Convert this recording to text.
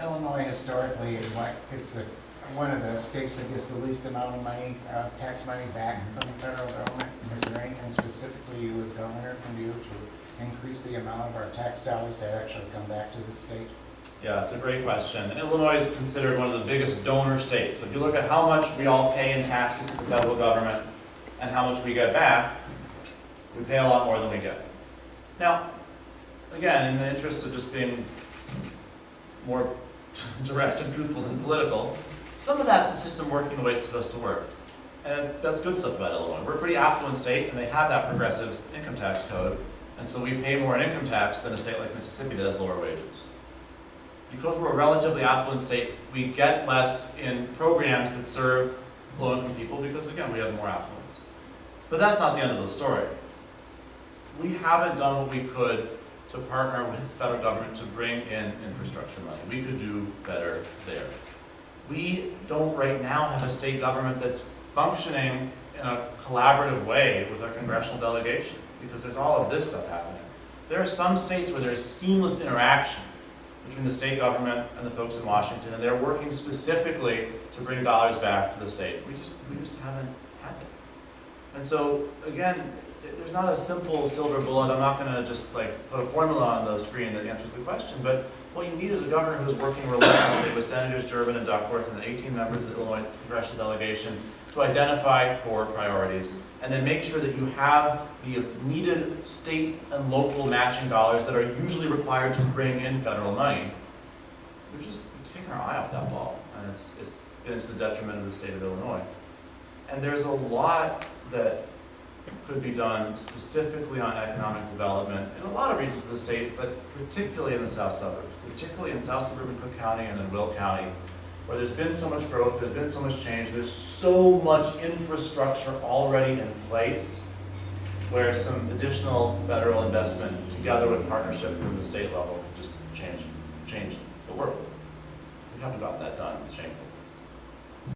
Illinois historically is one of the states that gets the least amount of money, tax money back from the federal government. Is there anything specifically you as governor can do to increase the amount of our tax dollars that actually come back to the state? Yeah, it's a great question. And Illinois is considered one of the biggest donor states. So if you look at how much we all pay in taxes to the federal government and how much we get back, we pay a lot more than we get. Now, again, in the interest of just being more direct and truthful than political, some of that's the system working the way it's supposed to work. And that's good stuff about Illinois. We're a pretty affluent state, and they have that progressive income tax code, and so we pay more in income tax than a state like Mississippi that has lower wages. Because we're a relatively affluent state, we get less in programs that serve low-income people because, again, we have more affluence. But that's not the end of the story. We haven't done what we could to partner with the federal government to bring in infrastructure money. We could do better there. We don't right now have a state government that's functioning in a collaborative way with our congressional delegation because there's all of this stuff happening. There are some states where there's seamless interaction between the state government and the folks in Washington, and they're working specifically to bring dollars back to the state. We just haven't had it. And so, again, there's not a simple silver bullet. I'm not going to just put a formula on the screen that answers the question, but what you need is a governor who's working relentlessly with Senators Durbin and Duckworth and the 18 members of the Illinois congressional delegation to identify core priorities, and then make sure that you have the needed state and local matching dollars that are usually required to bring in federal money. We've taken our eye off that ball, and it's been to the detriment of the state of Illinois. And there's a lot that could be done specifically on economic development in a lot of regions of the state, but particularly in the south suburbs, particularly in south suburban Cook County and in Will County, where there's been so much growth, there's been so much change, there's so much infrastructure already in place, where some additional federal investment together with partnership from the state level could just change the world. We haven't gotten that done. It's shameful.